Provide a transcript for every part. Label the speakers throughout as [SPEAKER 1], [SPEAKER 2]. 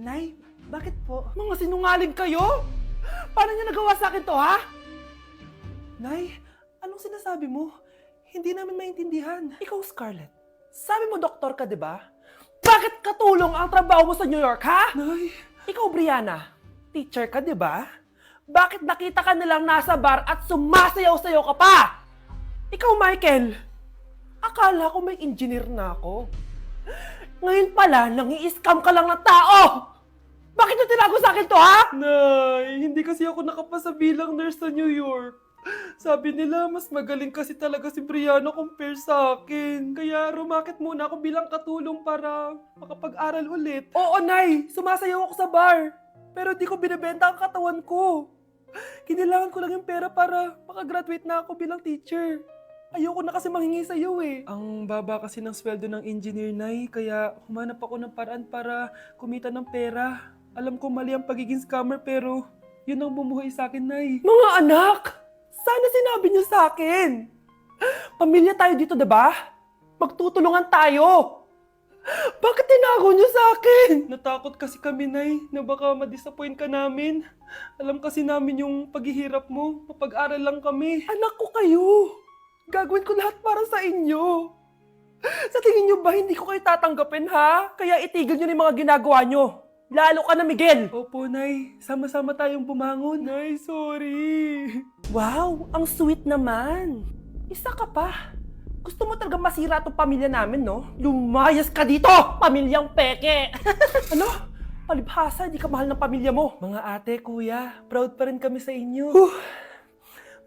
[SPEAKER 1] Nay, bakit po? Mga sinungaling kayo? Paano niyo nagawa sa akin to, ha? Nay, anong sinasabi mo? Hindi namin maintindihan. Ikaw, Scarlett, sabi mo doktor ka, di ba? Bakit katulong ang trabaho mo sa New York, ha? Nay. Ikaw, Brianna, teacher ka, di ba? Bakit nakita ka nilang nasa bar at sumasayaw-sayaw ka pa? Ikaw, Michael, akala ko may engineer na ako. Ngayon pala, nangi-scam ka lang ng tao! Bakit nyo tinago sa akin to, ha? Nay, hindi kasi ako nakapasa bilang nurse sa New York. Sabi nila, mas magaling kasi talaga si Brianna compare sa akin. Kaya rumakit muna ako bilang katulong para makapag-aral ulit. Oo, Nay! Sumasayaw ako sa bar. Pero di ko binibenta ang katawan ko. Kailangan ko lang yung pera para makagraduate na ako bilang teacher. Ayoko na kasi manghingi sa'yo eh. Ang baba kasi ng sweldo ng engineer, Nay. Kaya humanap ako ng paraan para kumita ng pera. Alam ko mali ang pagiging scammer pero yun ang bumuhay sa akin, Nay. Mga anak! Sana sinabi niyo sa akin. Pamilya tayo dito, diba? Magtutulungan tayo. Bakit tinago niyo sa akin? Natakot kasi kami, Nay, na baka ma-disappoint ka namin. Alam kasi namin yung paghihirap mo. Mapag-aral lang kami. Anak ko kayo. Gagawin ko lahat para sa inyo. Sa tingin niyo ba hindi ko kayo tatanggapin, ha? Kaya itigil niyo na yung mga ginagawa niyo. Lalo ka na, Miguel! Opo, Nay. Sama-sama tayong bumangon. Nay, sorry. Wow, ang sweet naman. Isa ka pa. Gusto mo talaga masira itong pamilya namin, no? Lumayas ka dito, pamilyang peke! Ano? Palibhasa, di ka mahal ng pamilya mo. Mga ate, kuya, proud pa rin kami sa inyo.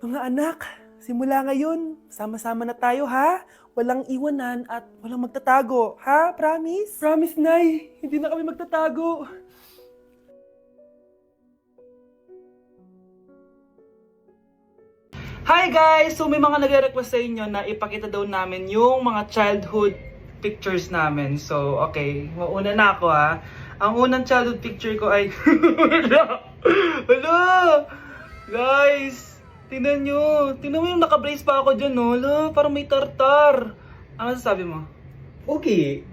[SPEAKER 1] Mga anak, simula ngayon, sama-sama na tayo, ha? Walang iwanan at walang magtatago, ha? Promise? Promise, Nay. Hindi na kami magtatago. Hi guys! So may mga nagre-request sa inyo na ipakita daw namin yung mga childhood pictures namin. So, okay. Mauna na ako, ha? Ang unang childhood picture ko ay... Hala! Guys! Tingnan nyo. Tingnan mo yung naka-brace pa ako dyan, no? Hala, parang may tartar. Ano sabi mo?
[SPEAKER 2] Okay.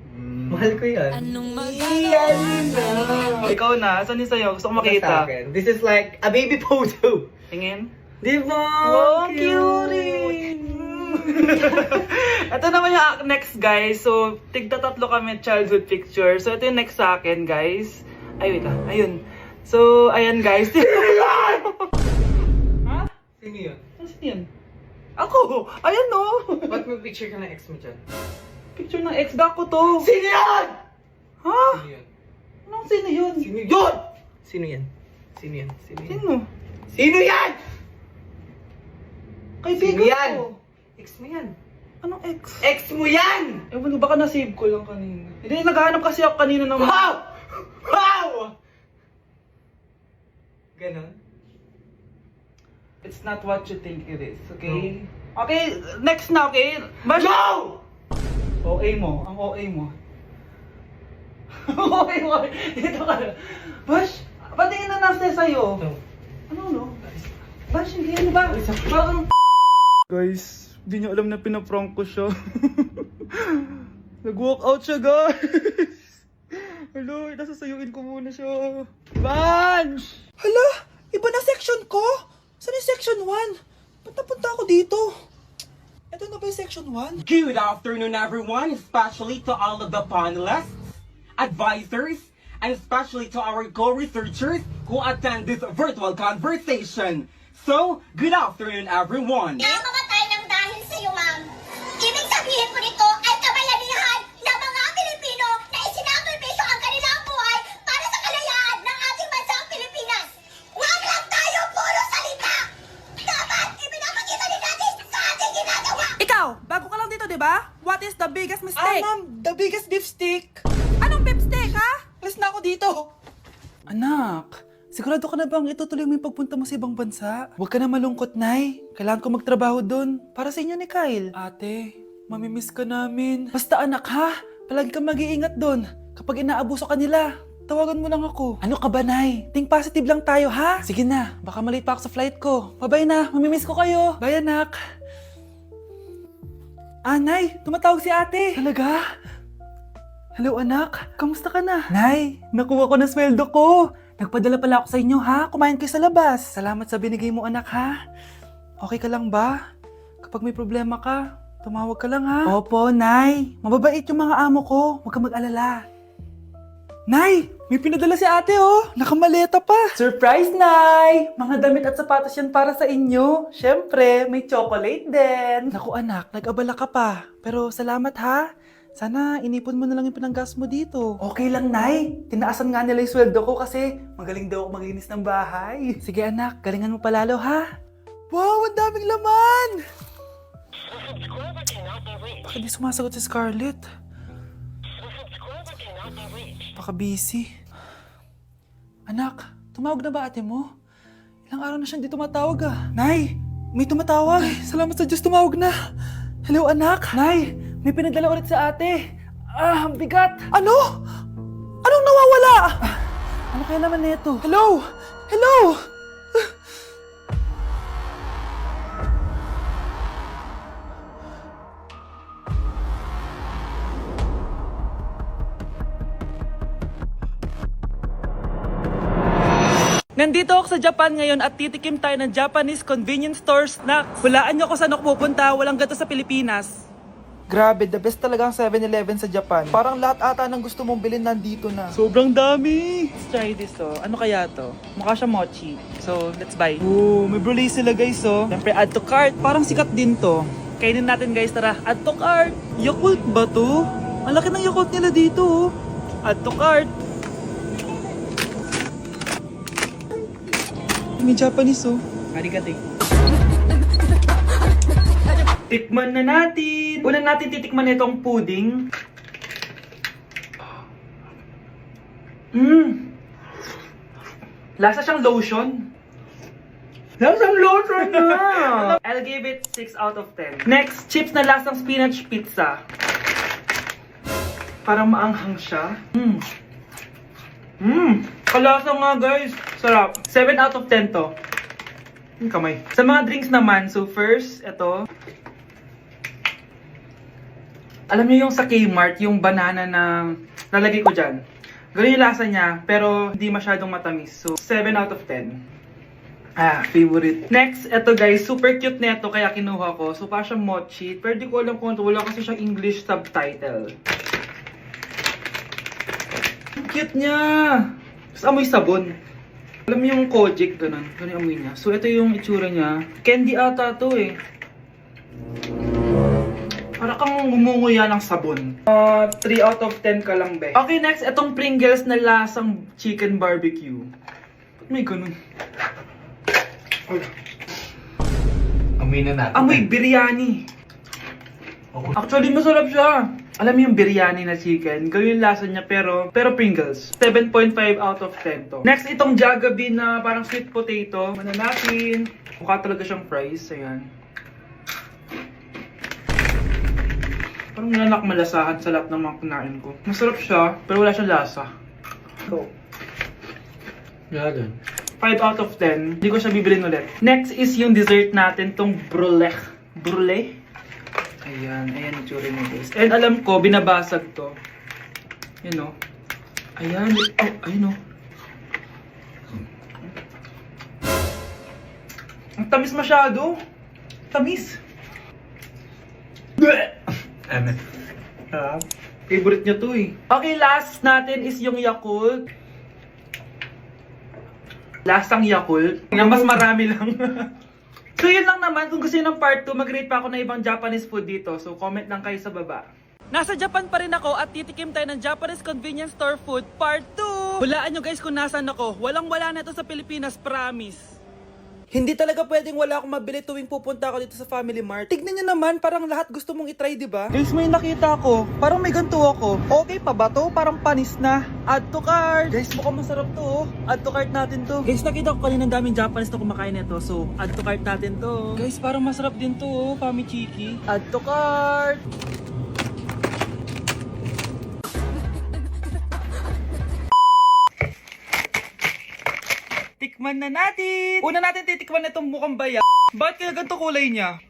[SPEAKER 2] Mahal ko yan.
[SPEAKER 3] Anong
[SPEAKER 2] Ikaw na. Saan yung sa'yo? Gusto ko makita.
[SPEAKER 4] This is like a baby photo.
[SPEAKER 2] Tingin.
[SPEAKER 4] Di ba?
[SPEAKER 2] Wow, cute! Ito naman yung next, guys. So, tigta-tatlo kami childhood picture. So, ito yung next sa akin, guys. Ay, wait lang. Ayun. So, ayan, guys. Ha?
[SPEAKER 4] Sino yun?
[SPEAKER 2] Saan yun? Ako! Ayan, no!
[SPEAKER 4] Ba't may picture ka ng ex mo dyan?
[SPEAKER 2] Picture ng ex ko to.
[SPEAKER 4] Sino yan?
[SPEAKER 2] Ha?
[SPEAKER 4] Sino yun?
[SPEAKER 2] Anong sino yun?
[SPEAKER 4] Sino yun? Sino yan? Sino yan? Sino yan?
[SPEAKER 2] Sino?
[SPEAKER 4] Sino yan?
[SPEAKER 2] Kaibigan
[SPEAKER 4] Sino yan?
[SPEAKER 2] ko.
[SPEAKER 4] Ex mo yan.
[SPEAKER 2] Anong ex?
[SPEAKER 4] Ex mo yan!
[SPEAKER 2] Ewan, baka na-save ko lang kanina. Hindi, naghahanap kasi ako kanina ng...
[SPEAKER 4] Wow! Wow! Ganon?
[SPEAKER 2] It's not what you think it is, okay? Okay, next na, okay? Bash!
[SPEAKER 4] No!
[SPEAKER 2] OA mo, ang OA mo. OA mo, dito ka na. Bash, patingin na nasa sa'yo.
[SPEAKER 4] No.
[SPEAKER 2] Ano, no? Bash, hindi, ano ba? Parang... Guys, hindi niyo alam na pinaprank ko siya. Nag-walk out siya, guys. Hello, nasasayuin ko muna siya. Bash!
[SPEAKER 1] Hala, iba na section ko? Saan yung section 1? Punta-punta ako dito. Ito na ba yung section 1?
[SPEAKER 5] Good afternoon, everyone, especially to all of the panelists, advisors, and especially to our co-researchers who attend this virtual conversation. So, good afternoon, everyone.
[SPEAKER 6] Namamatay ng dahil sa iyo, ma'am. Ibig sabihin po nito ay kabayanihan ng mga Pilipino na isinakripisyo ang kanilang buhay para sa kalayaan ng ating bansang Pilipinas. Huwag lang tayo puro salita! Dapat ipinapakita din natin sa ating ginagawa!
[SPEAKER 7] Ikaw, bago ka lang dito, di ba? What is the biggest mistake?
[SPEAKER 1] Ma'am, the biggest beef stick.
[SPEAKER 7] Anong beef steak, ha?
[SPEAKER 1] Alis na ako dito. Anak, sigurado ka na bang itutuloy mo yung pagpunta mo sa ibang bansa? Huwag ka na malungkot, Nay. Kailangan ko magtrabaho doon. Para sa inyo ni Kyle. Ate, mamimiss ka namin. Basta anak, ha? Palagi kang mag-iingat doon. Kapag inaabuso ka nila, tawagan mo lang ako. Ano ka ba, Nay? Think positive lang tayo, ha? Sige na, baka malate pa ako sa flight ko. Bye-bye na, mamimiss ko kayo. Bye, anak. Nay, tumatawag si ate. Talaga? Hello anak, kamusta ka na? Nay, nakuha ko na sweldo ko. Nagpadala pala ako sa inyo ha, kumain kayo sa labas. Salamat sa binigay mo anak ha. Okay ka lang ba? Kapag may problema ka, tumawag ka lang ha. Opo, Nay. Mababait yung mga amo ko, huwag kang mag-alala. Nay, may pinadala si ate oh. Nakamaleta pa. Surprise, Nay! Mga damit at sapatos yan para sa inyo. Siyempre, may chocolate din. Naku anak, nag-abala ka pa. Pero salamat ha. Sana inipon mo na lang yung pinanggas mo dito. Okay lang, Nay. Tinaasan nga nila yung sweldo ko kasi magaling daw ako maglinis ng bahay. Sige anak, galingan mo palalo ha. Wow, ang daming laman! Bakit di sumasagot si Scarlett? Baka busy. Anak, tumawag na ba ate mo? Ilang araw na siyang di tumatawag ah. Nay, may tumatawag. Ay, salamat sa Diyos, tumawag na. Hello anak. Nay, may pinadala ulit sa ate. Ah, ang bigat. Ano? Anong nawawala? Ano kaya naman nito? Hello? Hello?
[SPEAKER 2] Nandito ako sa Japan ngayon at titikim tayo ng Japanese convenience store snacks. Hulaan nyo kung saan ako pupunta, walang ganito sa Pilipinas.
[SPEAKER 1] Grabe, the best talaga ang 7-Eleven sa Japan. Parang lahat ata ng gusto mong bilhin nandito na.
[SPEAKER 2] Sobrang dami! Let's try this oh. Ano kaya to? Mukha siya mochi. So, let's buy. Oh, may brulee sila guys oh. Siyempre, add to cart. Parang sikat din to. Kainin natin guys, tara. Add to cart. Yakult ba to? Ang laki ng Yakult nila dito oh. Add to cart. May Japanese oh. Arigato. Tikman na natin. Una natin titikman itong pudding. Lasa siyang lotion. Lasang lotion na! I'll give it 6 out of 10. Next, chips na lasang spinach pizza. Parang maanghang siya. Kalasa nga guys. Sarap. 7 out of 10 to. Yung kamay. Sa mga drinks naman, so first, ito. Alam niyo yung sa Kmart, yung banana na nalagay ko dyan. Ganun yung lasa niya, pero hindi masyadong matamis. So, 7 out of 10. Ah, favorite. Next, ito guys, super cute na ito, kaya kinuha ko. So, parang siyang mochi. Pero di ko alam kung ito, wala kasi siyang English subtitle. Ang cute niya! Tapos amoy sabon. Alam mo yung Kojic, ganun. Ganun yung amoy niya. So, ito yung itsura niya. Candy ata to eh. Para kang ngumunguya ng sabon. 3 out of 10 ka lang, be. Okay, next, itong Pringles na lasang chicken barbecue. Ba't may ganun?
[SPEAKER 4] Amoy na natin.
[SPEAKER 2] Amoy biryani. Actually, masarap siya. Alam mo yung biryani na chicken, gawin yung lasa niya pero Pringles. 7.5 out of 10 to. Next, itong Jollibee na parang sweet potato. Ano natin? Mukha talaga siyang fries. Ayan. Parang nanak malasahan sa lahat ng mga kinain ko. Masarap siya, pero wala siyang lasa. Go.
[SPEAKER 4] Yan.
[SPEAKER 2] 5 out of 10. Hindi ko siya bibilin ulit. Next is yung dessert natin, tong brulee. Brulee? Ayan, ayan yung tsura niya guys. And alam ko, binabasag to. Yun o. Ayan, oh, ayun o. Ang tamis masyado. Tamis. Favorite niya to eh. Okay, last natin is yung Yakult. Lasang Yakult. Na mas marami lang. So yun lang naman. Kung gusto nyo ng part 2, mag-rate pa ako ng ibang Japanese food dito. So comment lang kayo sa baba. Nasa Japan pa rin ako at titikim tayo ng Japanese convenience store food part 2. Hulaan nyo guys kung nasan ako. Walang-wala na ito sa Pilipinas, promise.
[SPEAKER 1] Hindi talaga pwedeng wala akong mabili tuwing pupunta ako dito sa Family Mart. Tignan nyo naman, parang lahat gusto mong itry, di ba? Guys, may nakita ko. Parang may ganito ako. Okay pa ba to? Parang panis na. Add to cart. Guys, mukhang masarap to. Oh. Add to cart natin to.
[SPEAKER 2] Guys, nakita ko kanina daming Japanese na kumakain nito. So, add to cart natin to.
[SPEAKER 1] Guys, parang masarap din to. Oh.
[SPEAKER 2] Pamichiki.
[SPEAKER 1] Add to cart.
[SPEAKER 2] Tikman na natin! Una natin titikman na itong mukhang baya. Bakit kaya ganito kulay niya?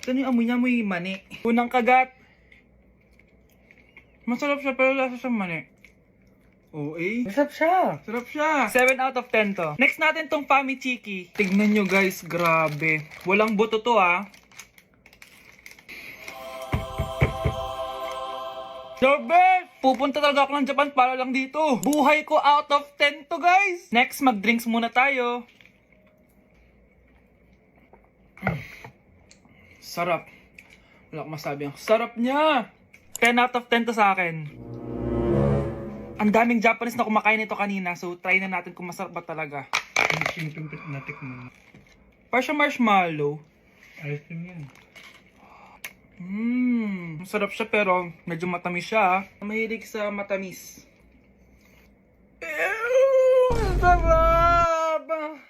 [SPEAKER 2] Ito yung amoy niya, amoy mani. Unang kagat. Masarap siya pero lasa siyang mani. OA.
[SPEAKER 4] Masarap siya.
[SPEAKER 2] Sarap siya. 7 out of 10 to. Next natin tong Fami Chiki. Tignan nyo guys, grabe. Walang buto to ah. The best! Pupunta talaga ako ng Japan para lang dito. Buhay ko out of 10 to guys. Next, mag-drinks muna tayo. Sarap. Wala akong masabi. Ang sarap niya. 10 out of 10 to sa akin. Ang daming Japanese na kumakain nito kanina, so try na natin kung masarap ba talaga.
[SPEAKER 4] Ang simpleng natikman.
[SPEAKER 2] Para siya marshmallow.
[SPEAKER 4] Ayos din yan.
[SPEAKER 2] Masarap siya pero medyo matamis siya. Mahilig sa matamis. Sarap!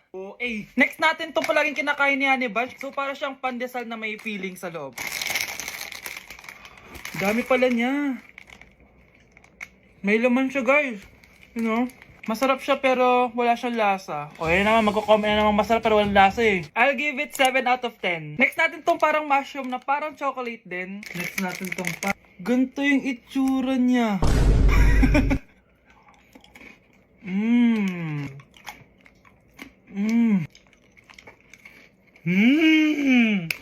[SPEAKER 2] Okay. Next natin itong palaging kinakain ni Honey Bunch. So para siyang pandesal na may feeling sa loob. Dami pala niya. May laman siya guys. You know? Masarap siya pero wala siyang lasa. O yun naman, magko-comment na naman masarap pero walang lasa eh. I'll give it 7 out of 10. Next natin tong parang mushroom na parang chocolate din.
[SPEAKER 4] Next natin tong
[SPEAKER 2] Ganito yung itsura niya.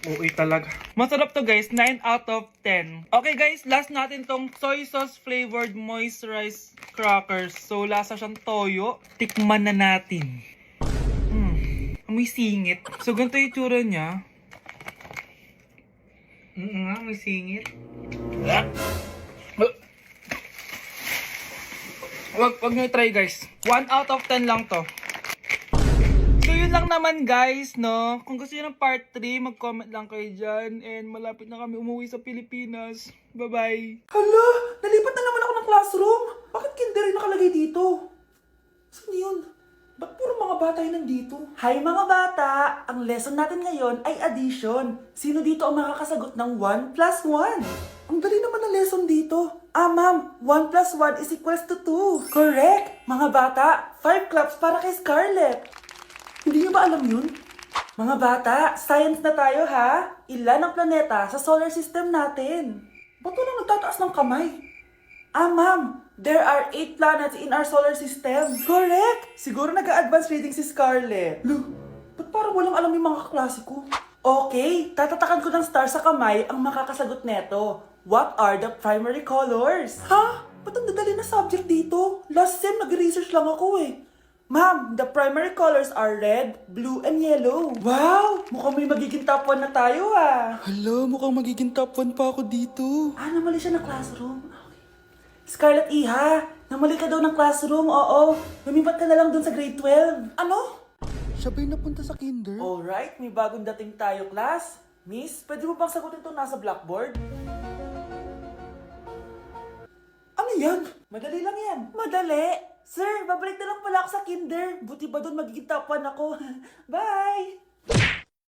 [SPEAKER 2] Okay talaga. Masarap to guys, 9 out of 10. Okay guys, last natin tong soy sauce flavored moisturized crackers. So lasa siyang toyo. Tikman na natin. Amoy singit. So ganito yung itsura niya.
[SPEAKER 4] nga, may singit.
[SPEAKER 2] Wag nyo try guys. 1 out of 10 lang to. So yun lang naman guys, no? Kung gusto nyo ng part 3, mag-comment lang kayo dyan. And malapit na kami umuwi sa Pilipinas. Bye-bye!
[SPEAKER 1] Hala, nalipat na naman ako ng classroom. Bakit kinder yung nakalagay dito? Saan yun? Ba't puro mga bata yun nandito? Hi mga bata! Ang lesson natin ngayon ay addition. Sino dito ang makakasagot ng 1 plus 1? Ang dali naman ng lesson dito. Ah ma'am, 1 plus 1 is equals to 2. Correct! Mga bata, 5 claps para kay Scarlett. Hindi niyo ba alam yun? Mga bata, science na tayo ha? Ilan ang planeta sa solar system natin? Ba't walang nagtataas ng kamay? Ah, ma'am, there are 8 planets in our solar system. Correct! Siguro nag-a-advance reading si Scarlett. Lo, ba't parang walang alam yung mga kaklase ko? Okay, tatatakan ko ng star sa kamay ang makakasagot neto. What are the primary colors? Ha? Ba't ang dadali na subject dito? Last sem, nag-research lang ako eh. Ma'am, the primary colors are red, blue, and yellow. Wow! Mukhang may magiging top 1 na tayo ah. Hala, mukhang magiging top 1 pa ako dito. Ah, namali siya ng classroom. Okay. Scarlett Iha, namali ka daw ng classroom, oo. Lumipat ka na lang dun sa grade 12. Ano? Siya ba'y napunta sa kinder? Alright, may bagong dating tayo, class. Miss, pwede mo bang sagutin itong nasa blackboard? Ano yan? Madali lang yan. Madali? Sir, babalik na lang pala ako sa kinder. Buti ba doon magiging top 1 ako? Bye!